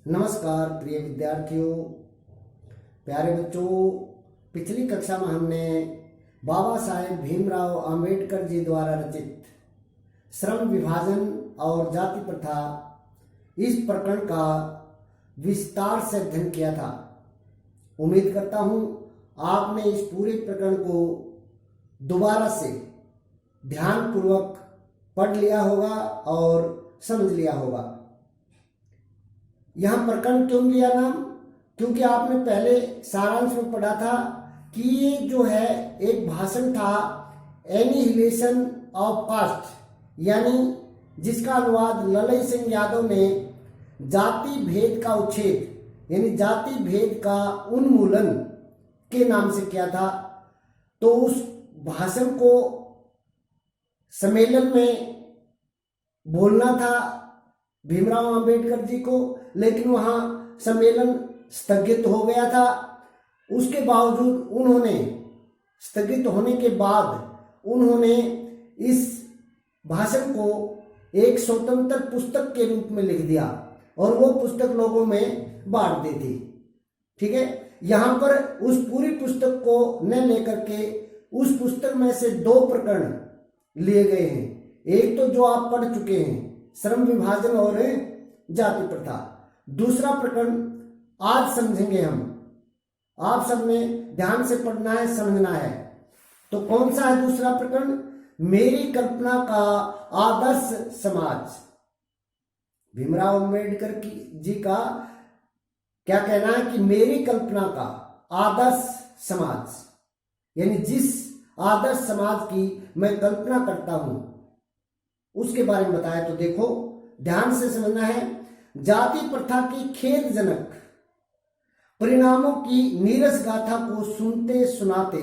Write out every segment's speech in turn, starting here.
नमस्कार प्रिय विद्यार्थियों, प्यारे बच्चों। पिछली कक्षा में हमने बाबा साहेब भीमराव अंबेडकर जी द्वारा रचित श्रम विभाजन और जाति प्रथा इस प्रकरण का विस्तार से अध्ययन किया था। उम्मीद करता हूँ आपने इस पूरे प्रकरण को दोबारा से ध्यानपूर्वक पढ़ लिया होगा और समझ लिया होगा। यह प्रकरण क्यों लिया नाम? क्योंकि आपने पहले सारांश में पढ़ा था कि ये जो है एक भाषण था एनिहिलेशन ऑफ कास्ट, यानी जिसका अनुवाद ललई सिंह यादव ने जाति भेद का उच्छेद यानी जाति भेद का उन्मूलन के नाम से किया था। तो उस भाषण को सम्मेलन में बोलना था भीमराव अंबेडकर जी को, लेकिन वहां सम्मेलन स्थगित हो गया था। उसके बावजूद उन्होंने स्थगित होने के बाद उन्होंने इस भाषण को एक स्वतंत्र पुस्तक के रूप में लिख दिया और वो पुस्तक लोगों में बांट दी थी। ठीक है, यहाँ पर उस पूरी पुस्तक को न लेकर के उस पुस्तक में से दो प्रकरण लिए गए हैं। एक तो जो आप पढ़ चुके हैं, श्रम विभाजन और जाति प्रथा। दूसरा प्रकरण आज समझेंगे हम। आप सबने ध्यान से पढ़ना है, समझना है। तो कौन सा है दूसरा प्रकरण? मेरी कल्पना का आदर्श समाज। भीमराव अंबेडकर जी का क्या कहना है कि मेरी कल्पना का आदर्श समाज, यानी जिस आदर्श समाज की मैं कल्पना करता हूं उसके बारे में बताया। तो देखो, ध्यान से समझना है। जाति प्रथा की खेदजनक परिणामों की नीरस गाथा को सुनते सुनाते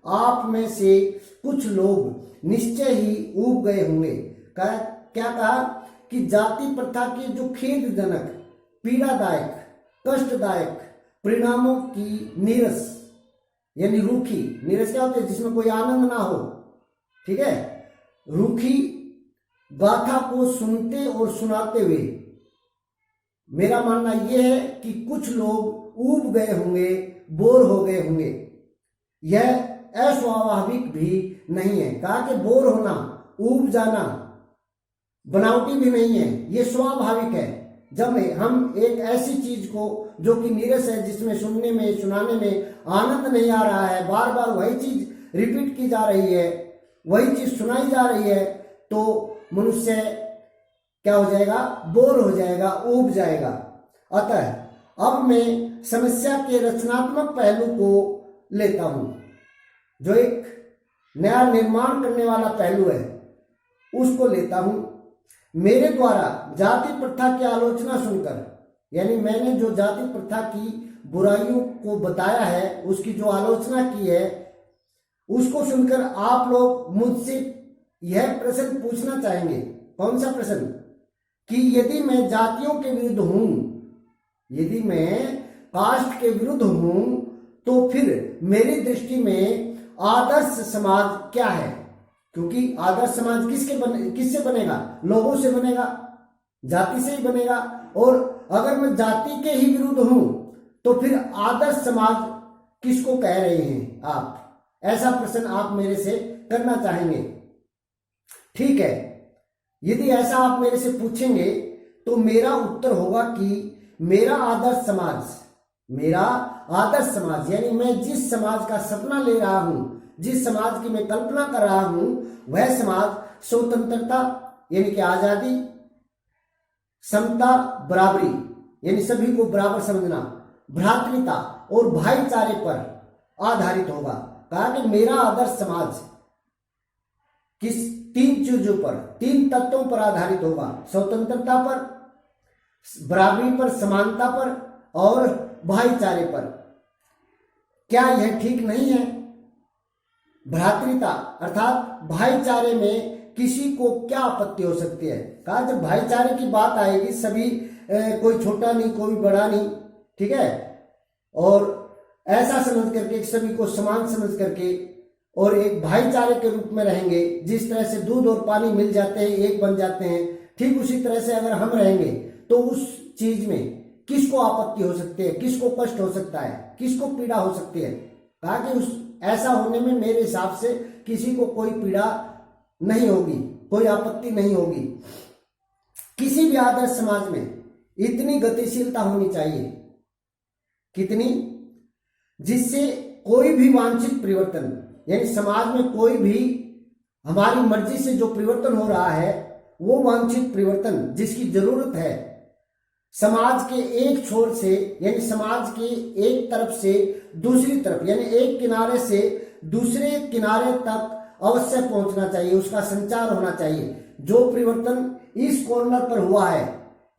आप में से कुछ लोग निश्चय ही ऊब गए होंगे। क्या कहा कि जाति प्रथा की जो खेदजनक, पीड़ादायक, कष्टदायक परिणामों की नीरस यानी रूखी, नीरस क्या होती है? जिसमें कोई आनंद ना हो। ठीक है, रूखी गाथा को सुनते और सुनाते हुए मेरा मानना यह है कि कुछ लोग ऊब गए होंगे, बोर हो गए होंगे। यह अस्वाभाविक भी नहीं है। कहा कि बोर होना, ऊब जाना बनावटी भी नहीं है, यह स्वाभाविक है। जब हम एक ऐसी चीज को जो कि नीरस है, जिसमें सुनने में, सुनाने में आनंद नहीं आ रहा है, बार बार वही चीज रिपीट की जा रही है, वही चीज सुनाई जा रही है, तो मनुष्य क्या हो जाएगा? बोर हो जाएगा, ऊब जाएगा। अतः अब मैं समस्या के रचनात्मक पहलू को लेता हूं, जो एक नया निर्माण करने वाला पहलू है, उसको लेता हूं। मेरे द्वारा जाति प्रथा की आलोचना सुनकर, यानी मैंने जो जाति प्रथा की बुराइयों को बताया है, उसकी जो आलोचना की है, उसको सुनकर आप लोग मुझसे यह प्रश्न पूछना चाहेंगे। कौन सा प्रश्न? कि यदि मैं जातियों के विरुद्ध हूं, यदि मैं कास्ट के विरुद्ध हूं, तो फिर मेरी दृष्टि में आदर्श समाज क्या है? क्योंकि आदर्श समाज किससे बनेगा? लोगों से बनेगा, जाति से ही बनेगा। और अगर मैं जाति के ही विरुद्ध हूं, तो फिर आदर्श समाज किसको कह रहे हैं आप? ऐसा प्रश्न आप मेरे से करना चाहेंगे। ठीक है, यदि ऐसा आप मेरे से पूछेंगे तो मेरा उत्तर होगा कि मेरा आदर्श समाज यानी मैं जिस समाज का सपना ले रहा हूं, जिस समाज की मैं कल्पना कर रहा हूं, वह समाज स्वतंत्रता यानी कि आजादी, समता, बराबरी यानी सभी को बराबर समझना, भ्रातृता और भाईचारे पर आधारित होगा। कहा कि मेरा आदर्श समाज किस तीन चीजों पर, तीन तत्वों पर आधारित होगा: स्वतंत्रता पर, बराबरी पर, समानता पर और भाईचारे पर। क्या यह ठीक नहीं है? भ्रातृता अर्थात भाईचारे में किसी को क्या आपत्ति हो सकती है? कहा जब भाईचारे की बात आएगी, सभी कोई छोटा नहीं, कोई बड़ा नहीं, ठीक है, और ऐसा समझ करके, सभी को समान समझ करके और एक भाईचारे के रूप में रहेंगे। जिस तरह से दूध और पानी मिल जाते हैं, एक बन जाते हैं, ठीक उसी तरह से अगर हम रहेंगे तो उस चीज में किसको आपत्ति हो सकती है, किसको कष्ट हो सकता है, किसको पीड़ा हो सकती है। कहा कि उस ऐसा होने में मेरे हिसाब से किसी को कोई पीड़ा नहीं होगी, कोई आपत्ति नहीं होगी। किसी भी आदर्श समाज में इतनी गतिशीलता होनी चाहिए, कितनी, जिससे कोई भी वांछित परिवर्तन, यानी समाज में कोई भी हमारी मर्जी से जो परिवर्तन हो रहा है वो वांछित परिवर्तन जिसकी जरूरत है, समाज के एक छोर से, यानी समाज के एक तरफ से दूसरी तरफ, यानी एक किनारे से दूसरे किनारे तक अवश्य पहुंचना चाहिए, उसका संचार होना चाहिए। जो परिवर्तन इस कॉर्नर पर हुआ है,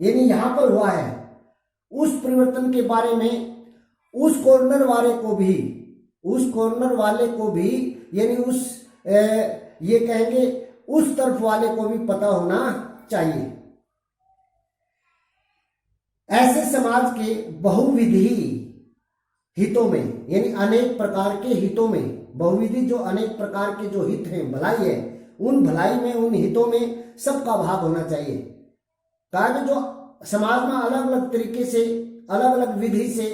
यानी यहां पर हुआ है, उस परिवर्तन के बारे में उस कॉर्नर वाले को भी, उस कॉर्नर वाले को भी, यानी उस ये कहेंगे उस तरफ वाले को भी पता होना चाहिए। ऐसे समाज के बहुविधि हितों में, यानी अनेक प्रकार के हितों में, बहुविधि जो अनेक प्रकार के जो हित हैं, भलाई है, उन भलाई में, उन हितों में सबका भाग होना चाहिए। कहा कि जो समाज में अलग अलग तरीके से, अलग अलग विधि से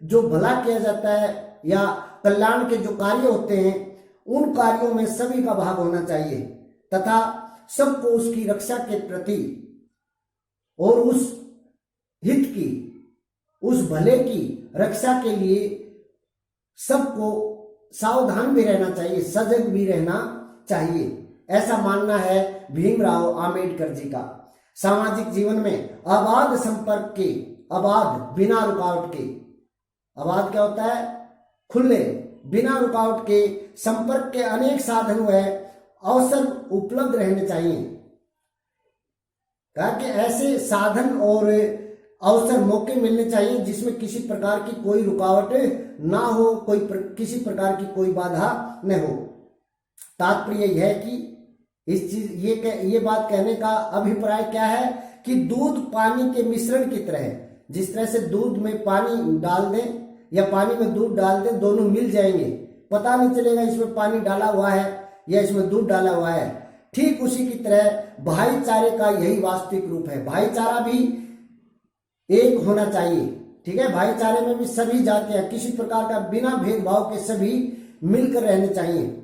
जो भला किया जाता है या कल्याण के जो कार्य होते हैं, उन कार्यों में सभी का भाग होना चाहिए तथा सबको उसकी रक्षा के प्रति और उस हित की, उस भले की रक्षा के लिए सबको सावधान भी रहना चाहिए, सजग भी रहना चाहिए। ऐसा मानना है भीमराव आम्बेडकर जी का। सामाजिक जीवन में अबाध संपर्क के, अबाध बिना रुकावट के, अबाध क्या होता है, खुले बिना रुकावट के संपर्क के अनेक साधन व अवसर उपलब्ध रहने चाहिए। कहा कि ऐसे साधन और अवसर, मौके मिलने चाहिए जिसमें किसी प्रकार की कोई रुकावट ना हो, किसी प्रकार की कोई बाधा न हो। तात्पर्य यह है कि इस चीज ये बात कहने का अभिप्राय क्या है कि दूध पानी के मिश्रण की तरह है। जिस तरह से दूध में पानी डाल दें या पानी में दूध डाल दें, दोनों मिल जाएंगे, पता नहीं चलेगा इसमें पानी डाला हुआ है या इसमें दूध डाला हुआ है। ठीक उसी की तरह भाईचारे का यही वास्तविक रूप है। भाईचारा भी एक होना चाहिए, ठीक है। भाईचारे में भी सभी जातियां, किसी प्रकार का बिना भेदभाव के सभी मिलकर रहने चाहिए।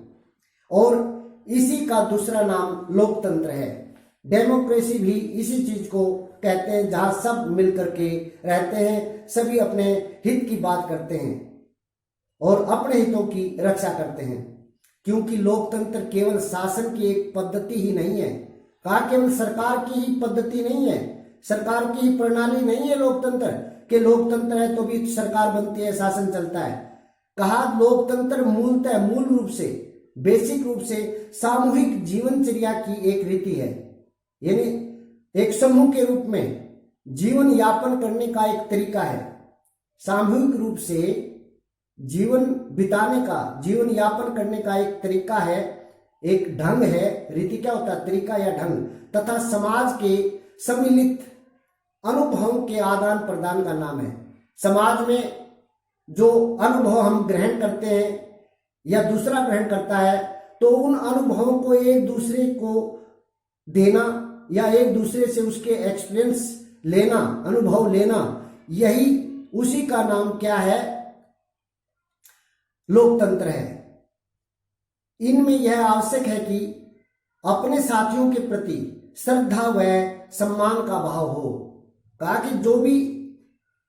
और इसी का दूसरा नाम लोकतंत्र है। डेमोक्रेसी भी इसी चीज को कहते हैं, जहां सब मिलकर के रहते हैं, सभी अपने हित की बात करते हैं और अपने हितों की रक्षा करते हैं। क्योंकि लोकतंत्र केवल शासन की एक पद्धति ही नहीं है, कहा केवल सरकार की ही पद्धति नहीं है, सरकार की ही प्रणाली नहीं है लोकतंत्र, के लोकतंत्र है तो भी सरकार बनती है, शासन चलता है। कहा लोकतंत्र मूलतः, मूल रूप से, बेसिक रूप से सामूहिक जीवनचर्या की एक रीति है, यानी एक समूह के रूप में जीवन यापन करने का एक तरीका है। सामूहिक रूप से जीवन बिताने का, जीवन यापन करने का एक तरीका है, एक ढंग है। रीति क्या होता है, तरीका या ढंग, तथा समाज के सम्मिलित अनुभवों के आदान प्रदान का नाम है। समाज में जो अनुभव हम ग्रहण करते हैं या दूसरा ग्रहण करता है, तो उन अनुभवों को एक दूसरे को देना या एक दूसरे से उसके एक्सपीरियंस लेना, अनुभव लेना, यही उसी का नाम क्या है, लोकतंत्र है। इनमें यह आवश्यक है कि अपने साथियों के प्रति श्रद्धा व सम्मान का भाव हो। कहा कि जो भी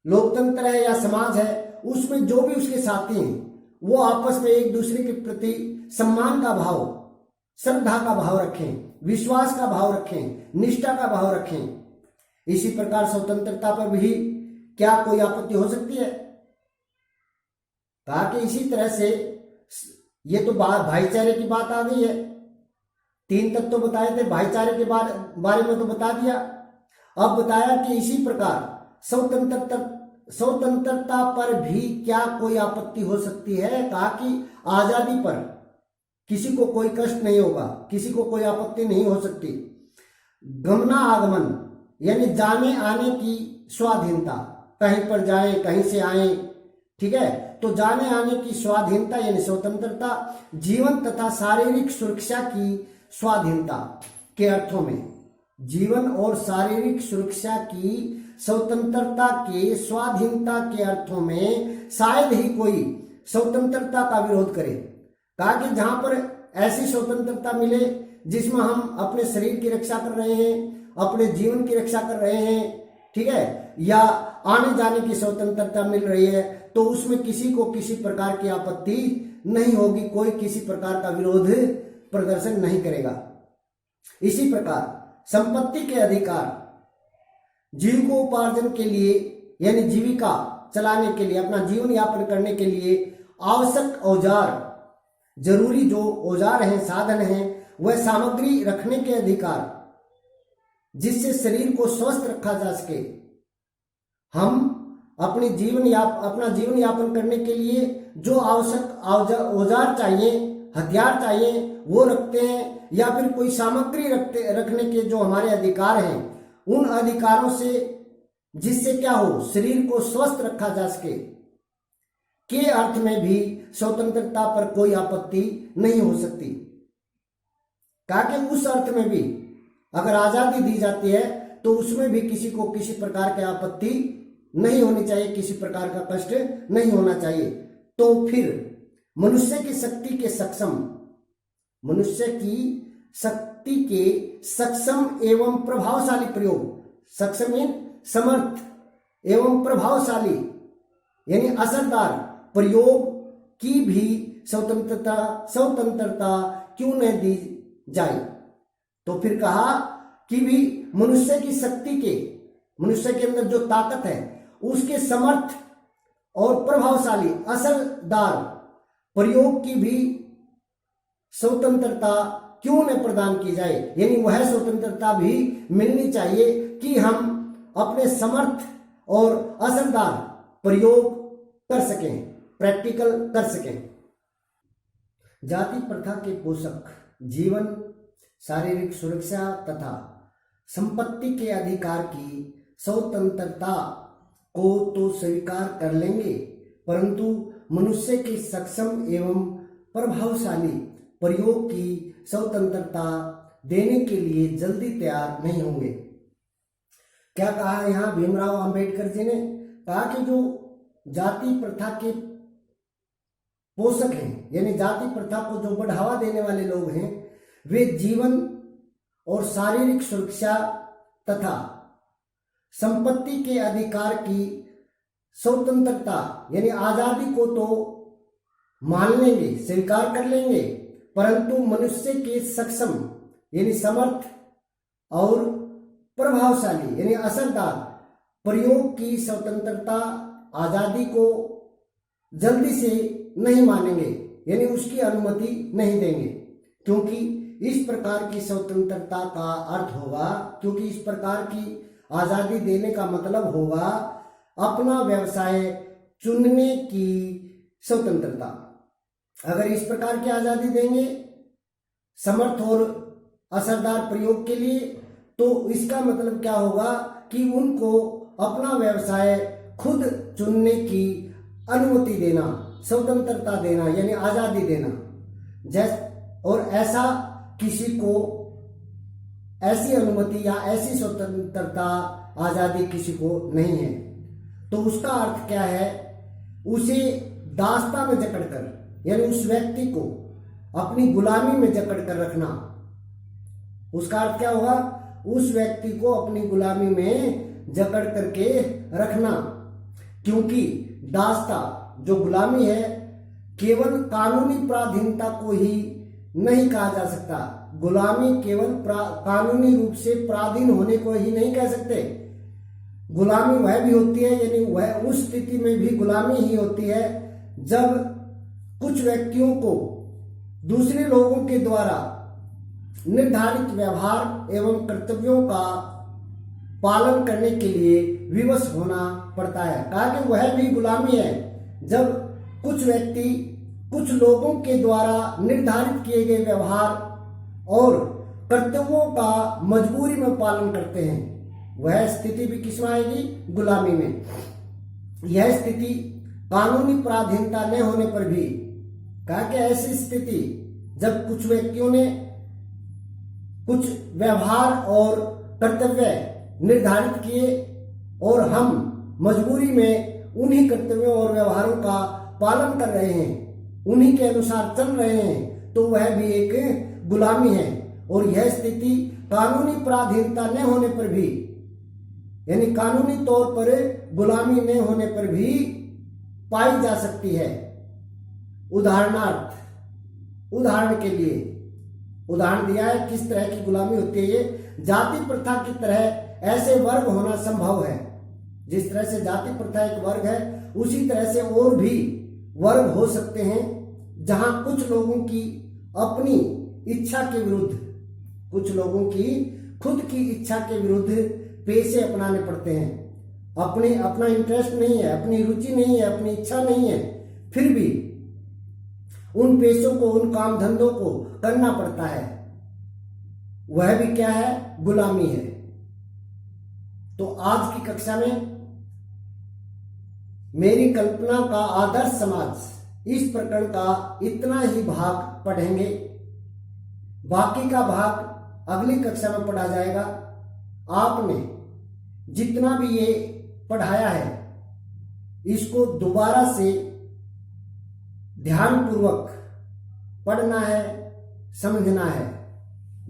लोकतंत्र है या समाज है, उसमें जो भी उसके साथी हैं, वो आपस में एक दूसरे के प्रति सम्मान का भाव, श्रद्धा का भाव रखें, विश्वास का भाव रखें, निष्ठा का भाव रखें। इसी प्रकार स्वतंत्रता पर भी क्या कोई आपत्ति हो सकती है? कहा कि इसी तरह से, ये तो भाईचारे की बात आ गई है, 3 तत्व तो बताए थे, भाईचारे के बारे में तो बता दिया। अब बताया कि इसी प्रकार स्वतंत्रता पर भी क्या कोई आपत्ति हो सकती है? कहा कि आजादी पर किसी को कोई कष्ट नहीं होगा, किसी को कोई आपत्ति नहीं हो सकती। गमना आगमन यानी जाने आने की स्वाधीनता, कहीं पर जाएं, कहीं से आए, ठीक है, तो जाने आने की स्वाधीनता यानी स्वतंत्रता, जीवन तथा शारीरिक सुरक्षा की स्वाधीनता के अर्थों में, जीवन और शारीरिक सुरक्षा की स्वतंत्रता के, स्वाधीनता के अर्थों में शायद ही कोई स्वतंत्रता का विरोध करे। कहा कि जहां पर ऐसी स्वतंत्रता मिले जिसमें हम अपने शरीर की रक्षा कर रहे हैं, अपने जीवन की रक्षा कर रहे हैं, ठीक है, या आने जाने की स्वतंत्रता मिल रही है, तो उसमें किसी को किसी प्रकार की आपत्ति नहीं होगी, कोई किसी प्रकार का विरोध प्रदर्शन नहीं करेगा। इसी प्रकार संपत्ति के अधिकार, जीविकोपार्जन के लिए यानी जीविका चलाने के लिए, अपना जीवन यापन करने के लिए आवश्यक औजार, जरूरी जो औजार हैं, साधन हैं, वह सामग्री रखने के अधिकार, जिससे शरीर को स्वस्थ रखा जा सके। हम अपना जीवन यापन करने के लिए जो आवश्यक औजार चाहिए, हथियार चाहिए, वो रखते हैं, या फिर कोई सामग्री रखने के जो हमारे अधिकार हैं, उन अधिकारों से जिससे क्या हो, शरीर को स्वस्थ रखा जा सके के अर्थ में भी स्वतंत्रता पर कोई आपत्ति नहीं हो सकती। कहा कि उस अर्थ में भी अगर आजादी दी जाती है तो उसमें भी किसी को किसी प्रकार की आपत्ति नहीं होनी चाहिए, किसी प्रकार का कष्ट नहीं होना चाहिए। तो फिर मनुष्य की शक्ति के सक्षम एवं प्रभावशाली प्रयोग, सक्षम समर्थ एवं प्रभावशाली यानी असरदार प्रयोग की भी स्वतंत्रता क्यों न दी जाए। तो फिर कहा कि भी मनुष्य की शक्ति के, मनुष्य के अंदर जो ताकत है उसके समर्थ और प्रभावशाली असरदार प्रयोग की भी स्वतंत्रता क्यों न प्रदान की जाए, यानी वह स्वतंत्रता भी मिलनी चाहिए कि हम अपने समर्थ और असरदार प्रयोग कर सकें, प्रैक्टिकल कर सकें। जाति प्रथा के पोषक जीवन, शारीरिक सुरक्षा तथा संपत्ति के अधिकार की स्वतंत्रता को तो स्वीकार कर लेंगे, परंतु मनुष्य के सक्षम एवं प्रभावशाली प्रयोग की स्वतंत्रता देने के लिए जल्दी तैयार नहीं होंगे। क्या कहा यहाँ भीमराव अंबेडकर जी ने? कहा कि जो जाति प्रथा के पोषक हैं, यानी जाति प्रथा को जो बढ़ावा देने वाले लोग हैं, वे जीवन और शारीरिक सुरक्षा तथा संपत्ति के अधिकार की स्वतंत्रता यानी आजादी को तो मान लेंगे, स्वीकार कर लेंगे, परंतु मनुष्य के सक्षम यानी समर्थ और प्रभावशाली यानी असरदार प्रयोग की स्वतंत्रता, आजादी को जल्दी से नहीं मानेंगे, यानी उसकी अनुमति नहीं देंगे, क्योंकि इस प्रकार की स्वतंत्रता का अर्थ होगा, क्योंकि इस प्रकार की आजादी देने का मतलब होगा अपना व्यवसाय चुनने की स्वतंत्रता। अगर इस प्रकार की आजादी देंगे समर्थ और असरदार प्रयोग के लिए, तो इसका मतलब क्या होगा कि उनको अपना व्यवसाय खुद चुनने की अनुमति देना, स्वतंत्रता देना यानी आजादी देना। और ऐसा किसी को ऐसी अनुमति या ऐसी स्वतंत्रता, आजादी किसी को नहीं है। तो उसका अर्थ क्या है? उसे दास्ता में जकड़कर यानी उस व्यक्ति को अपनी गुलामी में जकड़कर रखना, उसका अर्थ क्या होगा? उस व्यक्ति को अपनी गुलामी में जकड़ करके रखना, क्योंकि दास्ता जो गुलामी है केवल कानूनी पराधीनता को ही नहीं कहा जा सकता। गुलामी केवल कानूनी रूप से पराधीन होने को ही नहीं कह सकते। गुलामी वह भी होती है, यानी वह उस स्थिति में भी गुलामी ही होती है जब कुछ व्यक्तियों को दूसरे लोगों के द्वारा निर्धारित व्यवहार एवं कर्तव्यों का पालन करने के लिए विवश होना पड़ता है। कहा कि वह भी गुलामी है जब कुछ व्यक्ति कुछ लोगों के द्वारा निर्धारित किए गए व्यवहार और कर्तव्यों का मजबूरी में पालन करते हैं। वह स्थिति भी किसमें आएगी? गुलामी में। यह स्थिति कानूनी पराधीनता न होने पर भी, कहा कि ऐसी स्थिति जब कुछ व्यक्तियों ने कुछ व्यवहार और कर्तव्य निर्धारित किए और हम मजबूरी में उन्हीं कर्तव्यों और व्यवहारों का पालन कर रहे हैं, उन्हीं के अनुसार चल रहे हैं, तो वह भी एक गुलामी है। और यह स्थिति कानूनी पराधीनता न होने पर भी, यानी कानूनी तौर पर गुलामी न होने पर भी पाई जा सकती है। उदाहरण के लिए उदाहरण दिया है किस तरह की गुलामी होती है। ये जाति प्रथा की तरह ऐसे वर्ग होना संभव है। जिस तरह से जाति प्रथा एक वर्ग है, उसी तरह से और भी वर्ग हो सकते हैं जहां कुछ लोगों की अपनी इच्छा के विरुद्ध, कुछ लोगों की खुद की इच्छा के विरुद्ध पेशे अपनाने पड़ते हैं। अपना इंटरेस्ट नहीं है, अपनी रुचि नहीं है, अपनी इच्छा नहीं है, फिर भी उन पेशों को, उन काम धंधों को करना पड़ता है। वह भी क्या है? गुलामी है। तो आज की कक्षा में मेरी कल्पना का आदर्श समाज इस प्रकरण का इतना ही भाग पढ़ेंगे। बाकी का भाग अगली कक्षा में पढ़ा जाएगा। आपने जितना भी ये पढ़ाया है इसको दोबारा से ध्यानपूर्वक पढ़ना है, समझना है।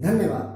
धन्यवाद।